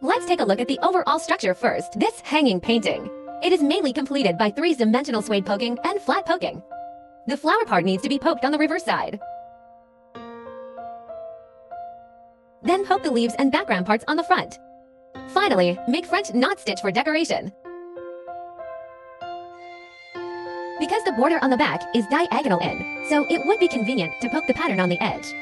Let's take a look at the overall structure first. This hanging painting. It is mainly completed by 3-dimensional suede poking and flat poking. The flower part needs to be poked on the reverse side. Then poke the leaves and background parts on the front. Finally, make French knot stitch for decoration. Because the border on the back is diagonal in, so it would be convenient to poke the pattern on the edge.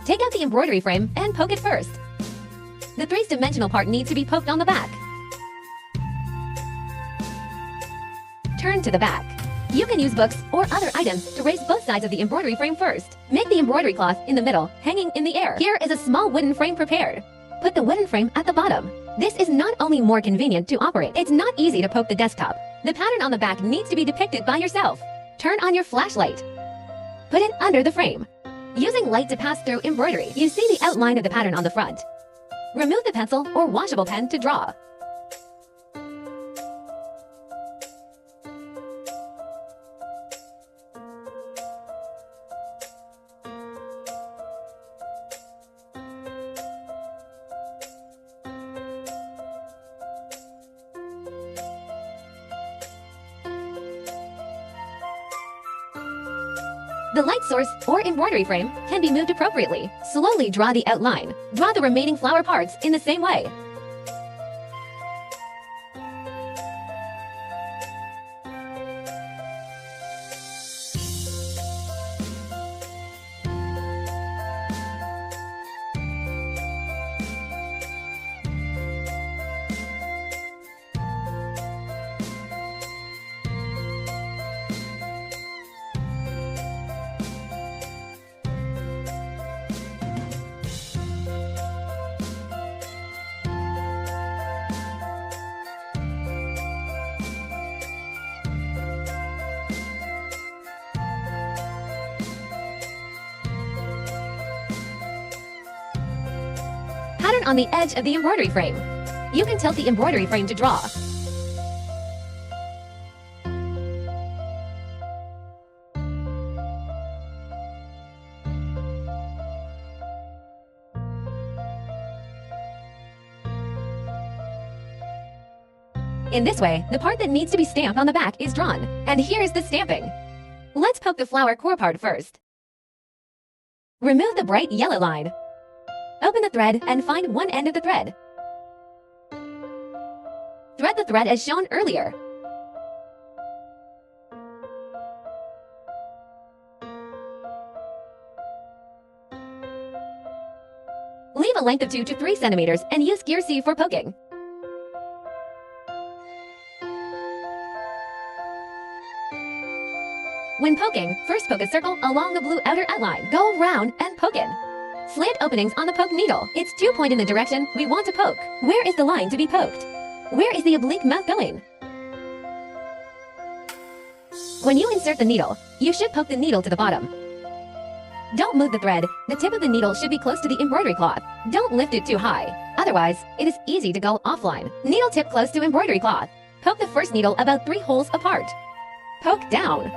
Take out the embroidery frame and poke it first. The 3-dimensional part needs to be poked on the back. Turn to the back. You can use books or other items to raise both sides of the embroidery frame first. Make the embroidery cloth in the middle, hanging in the air. Here is a small wooden frame prepared. Put the wooden frame at the bottom. This is not only more convenient to operate, it's not easy to poke the desktop. The pattern on the back needs to be depicted by yourself. Turn on your flashlight. Put it under the frame. Using light to pass through embroidery, you see the outline of the pattern on the front. Remove the pencil or washable pen to draw. The light source or embroidery frame can be moved appropriately. Slowly draw the outline. Draw the remaining flower parts in the same way. Pattern on the edge of the embroidery frame. You can tilt the embroidery frame to draw. In this way, the part that needs to be stamped on the back is drawn. And here's the stamping. Let's poke the flower core part first. Remove the bright yellow line. Open the thread and find one end of the thread. Thread the thread as shown earlier. Leave a length of 2 to 3 centimeters and use gear C for poking. When poking, first poke a circle along the blue outer outline. Go round and poke in. Slant openings on the poke needle. Its 2 point in the direction we want to poke. Where is the line to be poked? Where is the oblique mouth going? When you insert the needle, you should poke the needle to the bottom. Don't move the thread. The tip of the needle should be close to the embroidery cloth. Don't lift it too high. Otherwise, it is easy to go offline. Needle tip close to embroidery cloth. Poke the first needle about 3 holes apart. Poke down.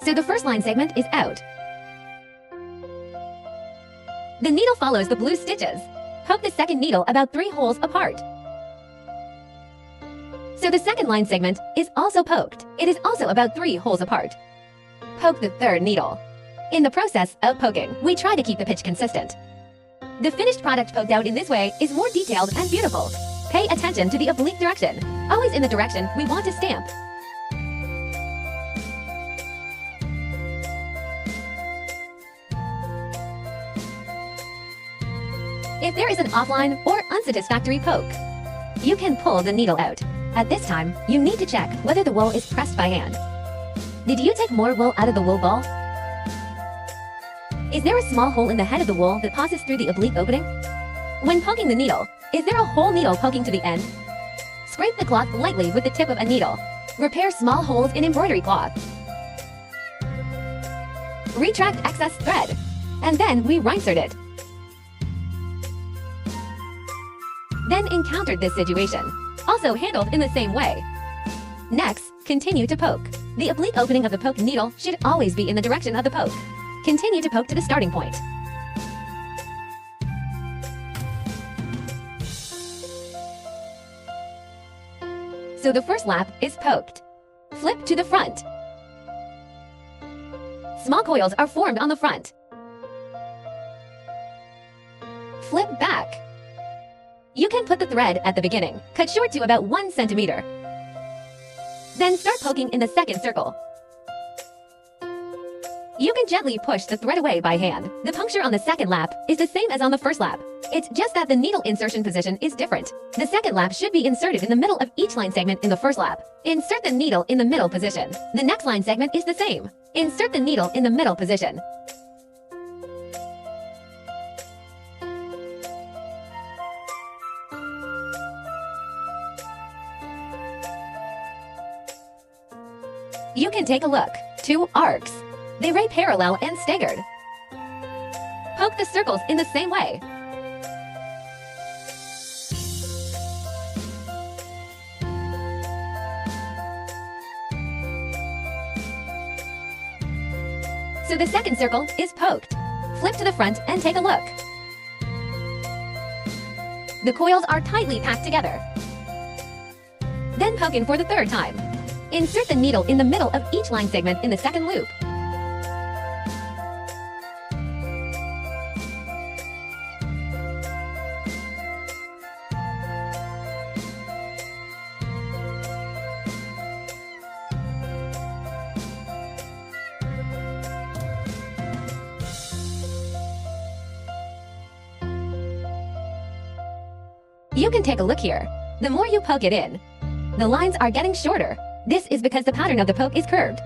So the first line segment is out. The needle follows the blue stitches. Poke the second needle about 3 holes apart. So the second line segment is also poked. It is also about 3 holes apart. Poke the third needle. In the process of poking, we try to keep the pitch consistent. The finished product poked out in this way is more detailed and beautiful. Pay attention to the oblique direction, always in the direction we want to stamp. If there is an offline or unsatisfactory poke, you can pull the needle out. At this time, you need to check whether the wool is pressed by hand. Did you take more wool out of the wool ball? Is there a small hole in the head of the wool that passes through the oblique opening? When poking the needle, is there a whole needle poking to the end? Scrape the cloth lightly with the tip of a needle. Repair small holes in embroidery cloth. Retract excess thread, and then we reinsert it. Then encountered this situation, also handled in the same way. Next, continue to poke. The oblique opening of the poke needle should always be in the direction of the poke. Continue to poke to the starting point. So the first lap is poked. Flip to the front. Small coils are formed on the front. Flip back. You can put the thread at the beginning, cut short to about 1 centimeter. Then start poking in the second circle. You can gently push the thread away by hand. The puncture on the second lap is the same as on the first lap. It's just that the needle insertion position is different. The second lap should be inserted in the middle of each line segment in the first lap. Insert the needle in the middle position. The next line segment is the same. Insert the needle in the middle position. You can take a look. 2 arcs. They ray parallel and staggered. Poke the circles in the same way. So the second circle is poked. Flip to the front and take a look. The coils are tightly packed together. Then poke in for the third time. Insert the needle in the middle of each line segment in the second loop. You can take a look here. The more you poke it in, the lines are getting shorter. This is because the pattern of the poke is curved.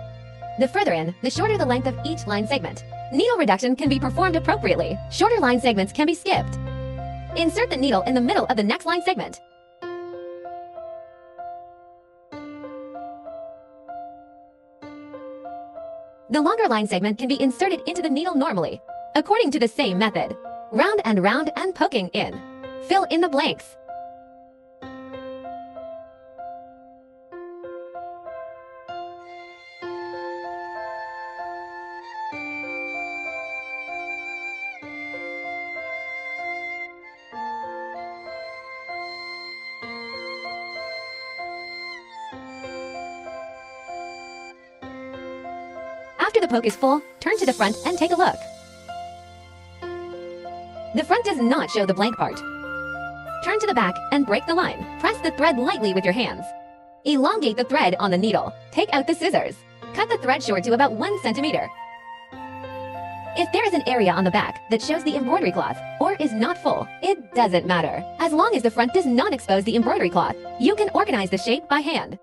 The further in, the shorter the length of each line segment. Needle reduction can be performed appropriately. Shorter line segments can be skipped. Insert the needle in the middle of the next line segment. The longer line segment can be inserted into the needle normally, according to the same method. Round and poking in. Fill in the blanks. After the poke is full, turn to the front and take a look. The front does not show the blank part. Turn to the back and break the line. Press the thread lightly with your hands. Elongate the thread on the needle. Take out the scissors. Cut the thread short to about 1 centimeter. If there is an area on the back that shows the embroidery cloth or is not full, it doesn't matter. As long as the front does not expose the embroidery cloth, you can organize the shape by hand.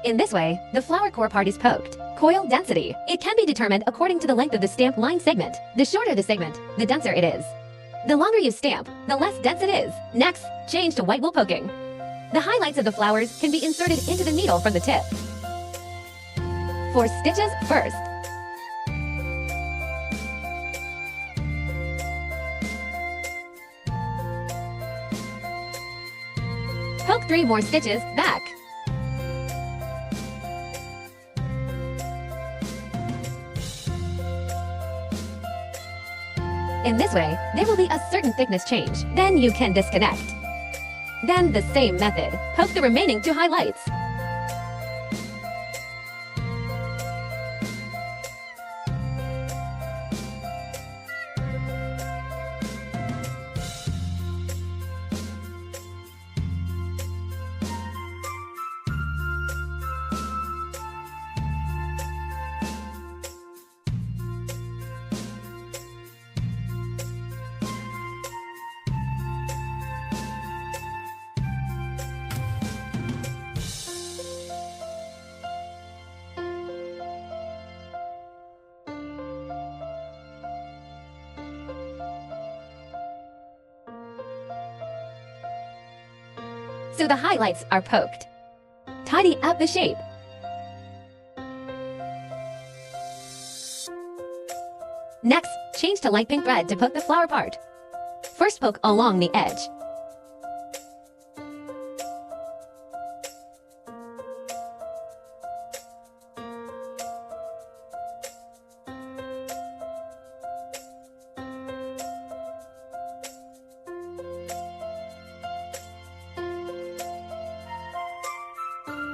In this way, the flower core part is poked. Coil density. It can be determined according to the length of the stamp line segment. The shorter the segment, the denser it is. The longer you stamp, the less dense it is. Next, change to white wool poking. The highlights of the flowers can be inserted into the needle from the tip. 4 stitches first. Poke 3 more stitches back. In this way, there will be a certain thickness change. Then you can disconnect. Then the same method. Poke the remaining 2 highlights. So the highlights are poked. Tidy up the shape. Next, change to light pink thread to poke the flower part. First poke along the edge.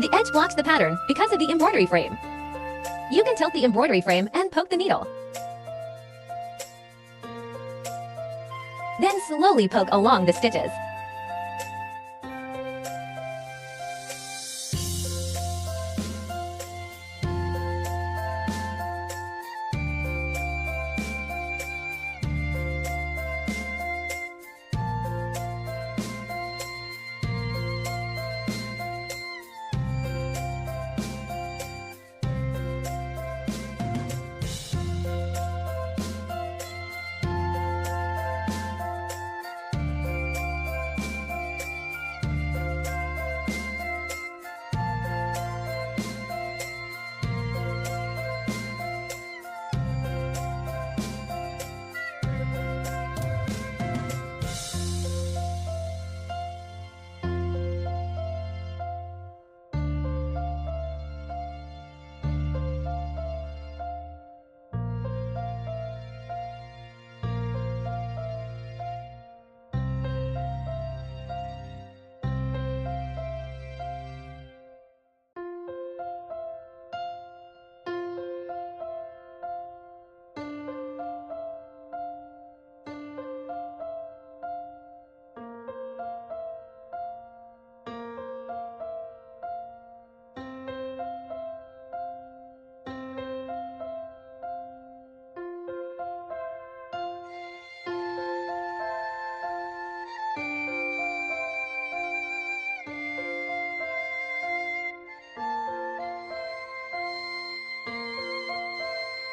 The edge blocks the pattern because of the embroidery frame. You can tilt the embroidery frame and poke the needle. Then slowly poke along the stitches.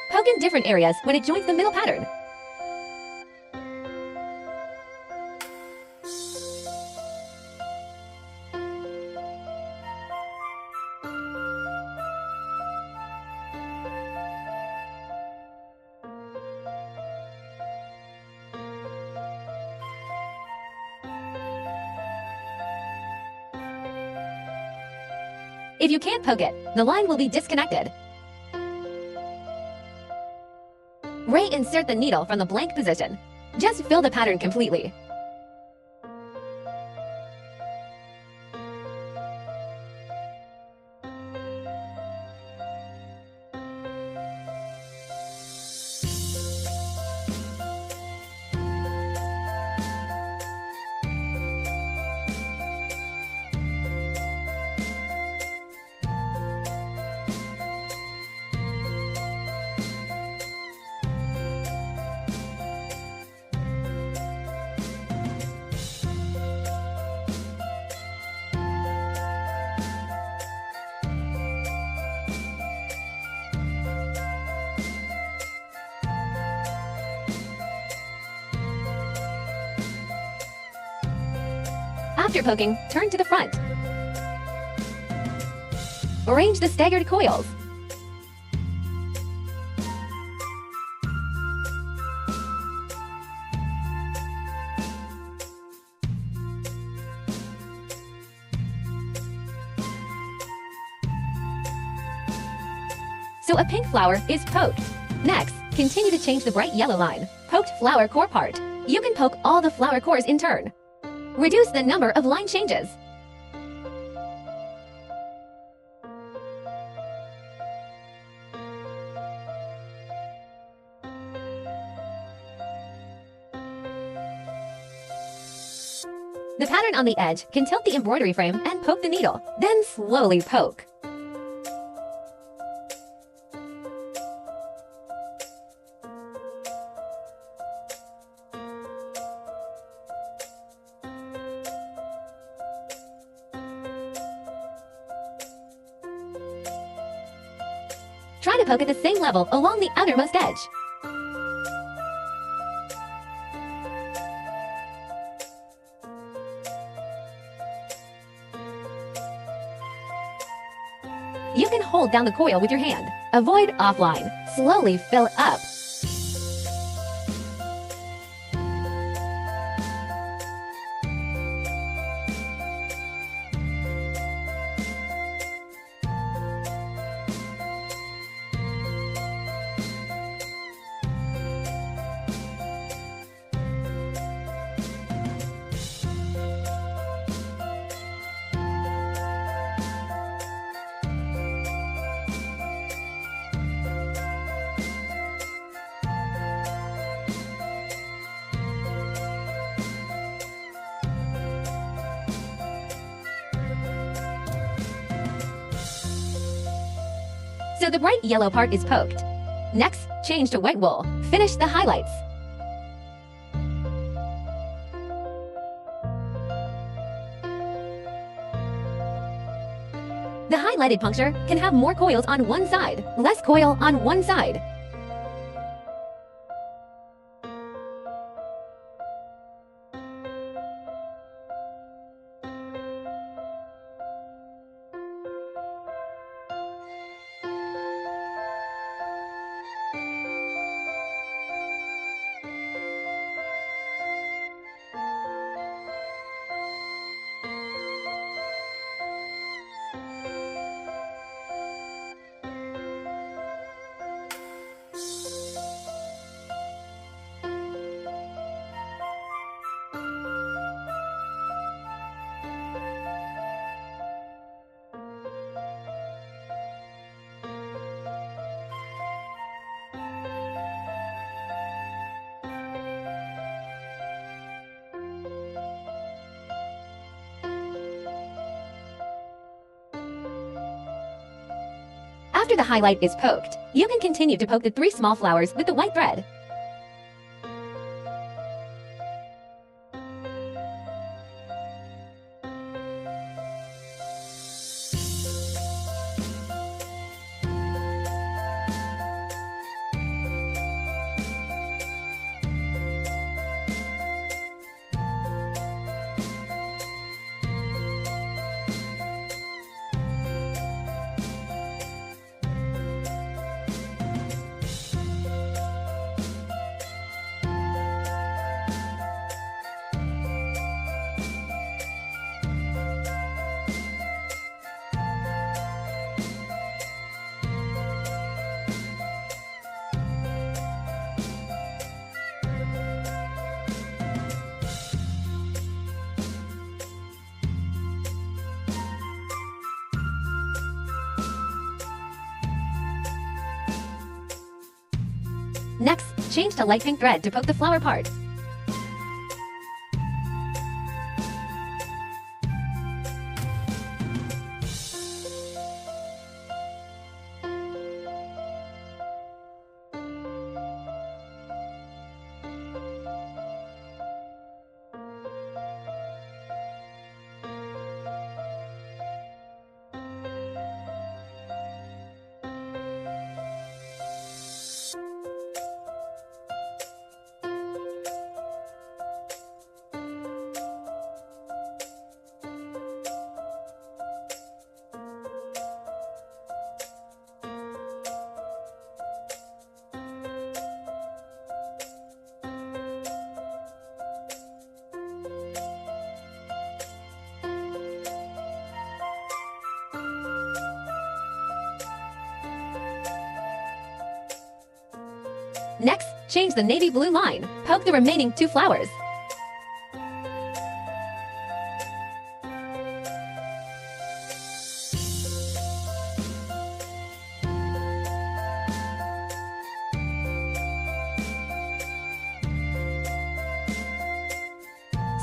Poke in different areas when it joins the middle pattern. If you can't poke it, the line will be disconnected. Re-insert the needle from the blank position. Just fill the pattern completely. After poking, turn to the front. Arrange the staggered coils. so a pink flower is poked. Next, continue to change the bright yellow line, poked flower core part. You can poke all the flower cores in turn. Reduce the number of line changes. The pattern on the edge can tilt the embroidery frame and poke the needle, then slowly poke. Try to poke at the same level along the outermost edge. You can hold down the coil with your hand. Avoid offline. Slowly fill up. So the bright yellow part is poked. Next, change to white wool. Finish the highlights. The highlighted puncture can have more coils on one side, less coil on one side. After the highlight is poked, you can continue to poke the 3 small flowers with the white thread. Next, change to light pink thread to poke the flower part. Next, change the navy blue line. Poke the remaining 2 flowers.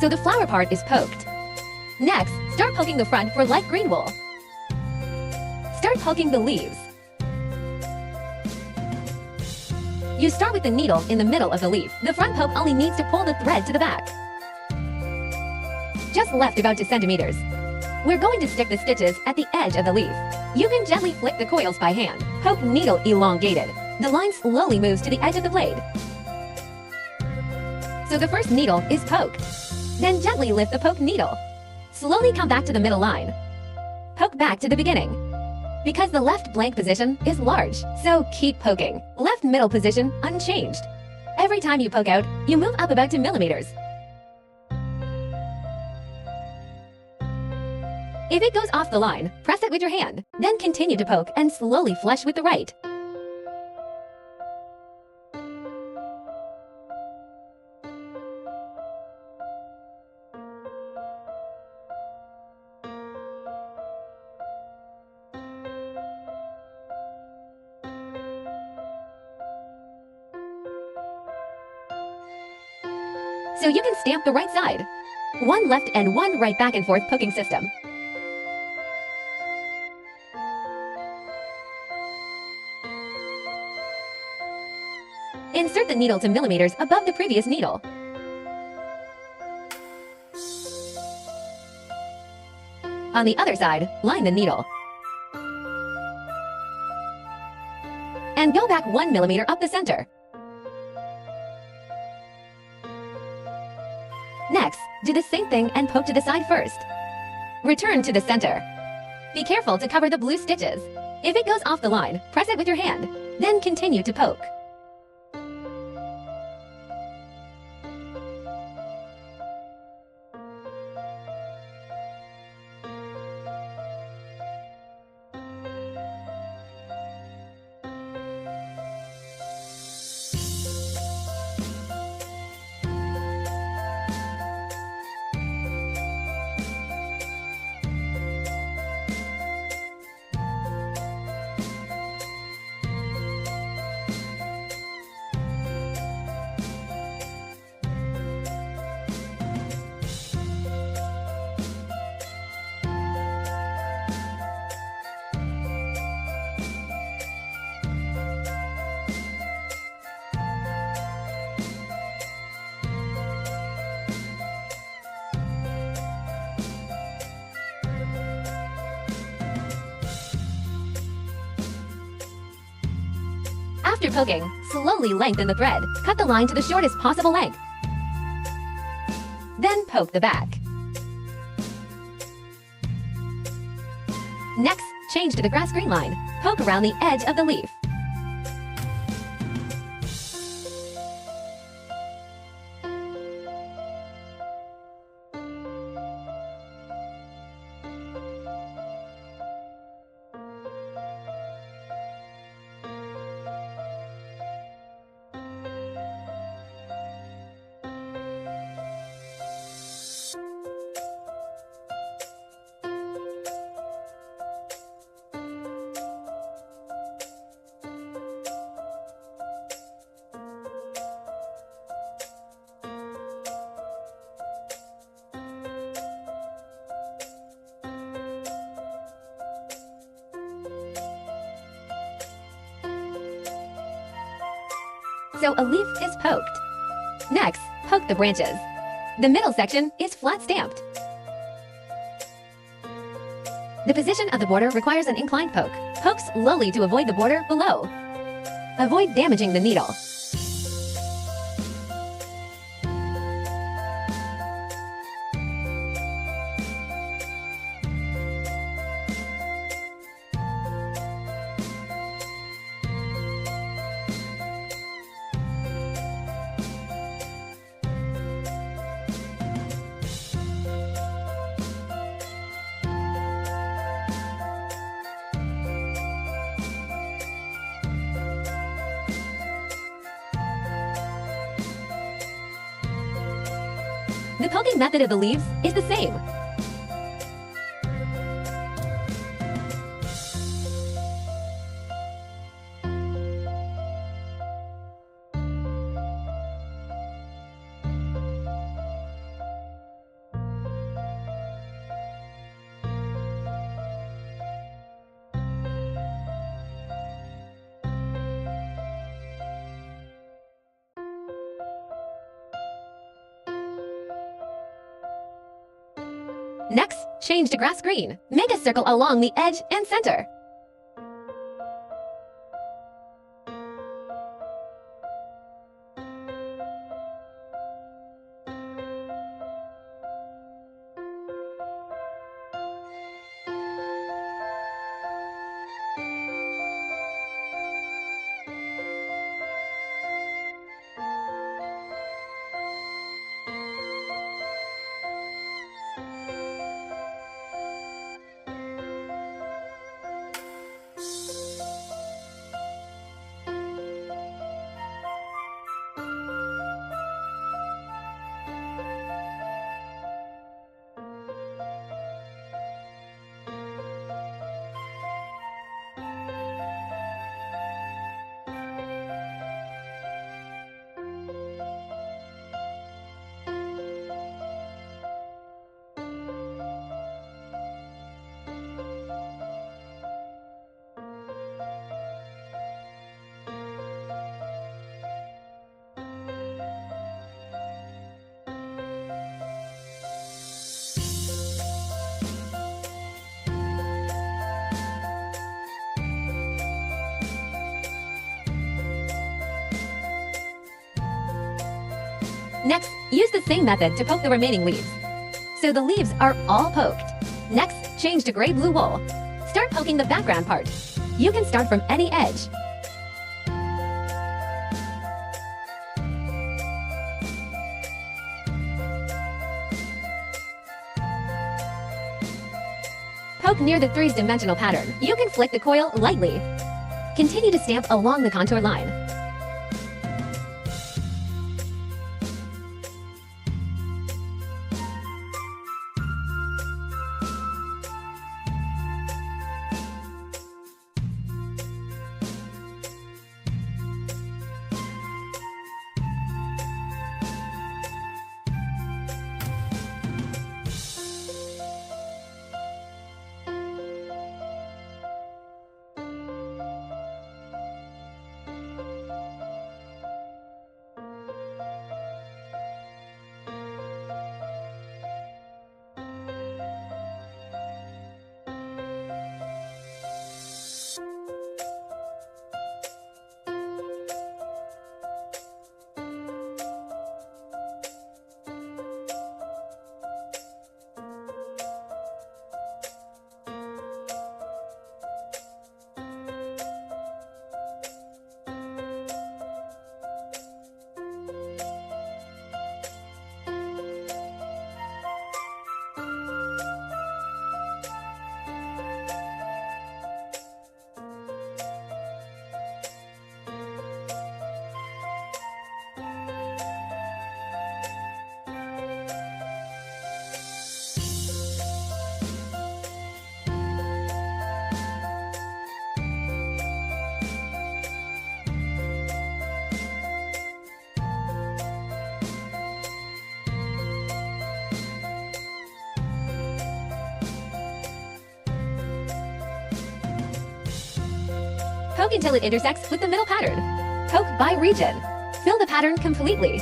So the flower part is poked. Next, start poking the front for light green wool. Start poking the leaves. You start with the needle in the middle of the leaf. The front poke only needs to pull the thread to the back. Just left about 2 centimeters. We're going to stick the stitches at the edge of the leaf. You can gently flick the coils by hand. Poke needle elongated. The line slowly moves to the edge of the blade. So the first needle is poked. Then gently lift the poke needle. Slowly come back to the middle line. Poke back to the beginning. Because the left blank position is large, so keep poking. Left middle position unchanged. Every time you poke out, you move up about 2 millimeters. If it goes off the line, press it with your hand. Then continue to poke and slowly flush with the right. So you can stamp the right side. 1 left and 1 right back and forth poking system. Insert the needle to millimeters above the previous needle. On the other side, line the needle. And go back 1 millimeter up the center. Next, do the same thing and poke to the side first. Return to the center. Be careful to cover the blue stitches. If it goes off the line, press it with your hand. Then continue to poke. After poking, slowly lengthen the thread. Cut the line to the shortest possible length. Then poke the back. Next, change to the grass green line. Poke around the edge of the leaf. So a leaf is poked. Next, poke the branches. The middle section is flat stamped. The position of the border requires an inclined poke. Poke slowly to avoid the border below. Avoid damaging the needle. The poking method of the leaves is the same. Next, change to grass green. Make a circle along the edge and center. Next, use the same method to poke the remaining leaves. So the leaves are all poked. Next, change to gray-blue wool. Start poking the background part. You can start from any edge. Poke near the three-dimensional pattern. You can flick the coil lightly. Continue to stamp along the contour line. Poke until it intersects with the middle pattern. Poke by region. Fill the pattern completely.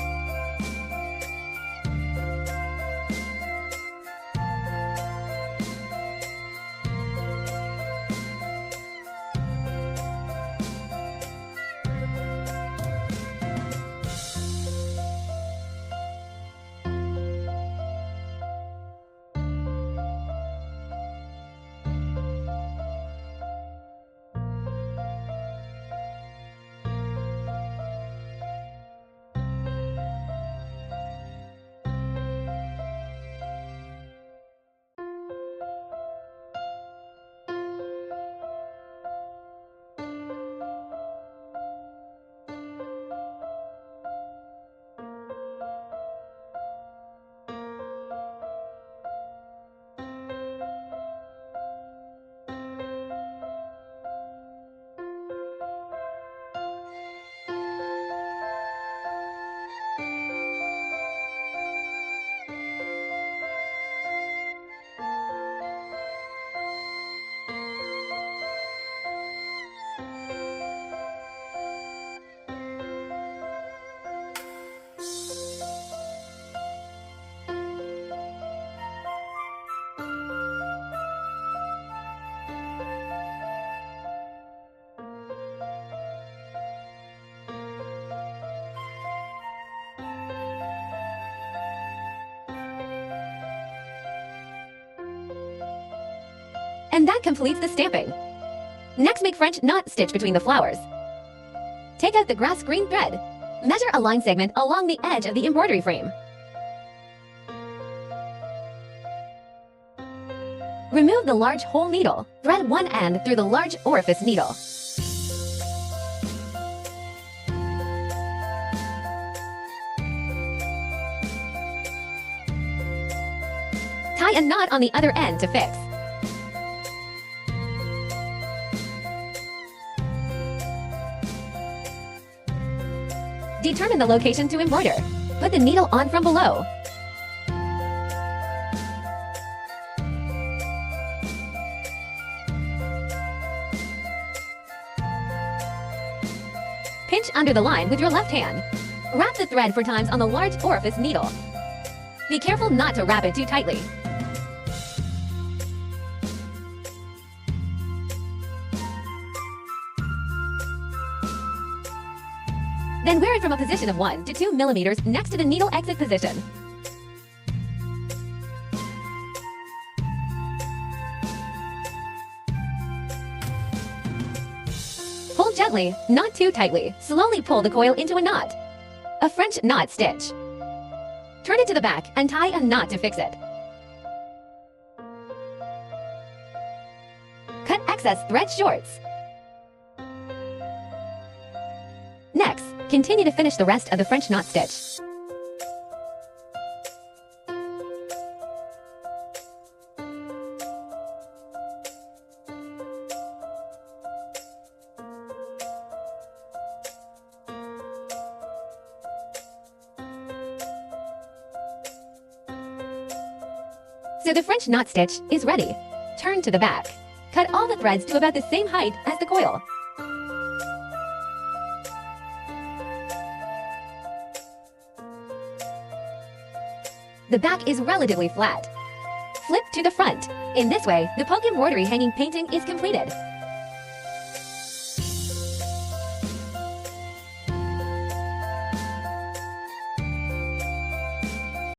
And that completes the stamping. Next, make French knot stitch between the flowers. Take out the grass green thread. Measure a line segment along the edge of the embroidery frame. Remove the large hole needle. Thread one end through the large orifice needle. Tie a knot on the other end to fix. Determine the location to embroider. Put the needle on from below. Pinch under the line with your left hand. Wrap the thread 4 times on the large orifice needle. Be careful not to wrap it too tightly. Then wear it from a position of 1 to 2 millimeters next to the needle exit position. Pull gently, not too tightly. Slowly pull the coil into a knot. A French knot stitch. Turn it to the back and tie a knot to fix it. Cut excess thread shorts. Next, continue to finish the rest of the French knot stitch. So the French knot stitch is ready. Turn to the back. Cut all the threads to about the same height as the coil. The back is relatively flat. Flip to the front. In this way, the poke embroidery hanging painting is completed.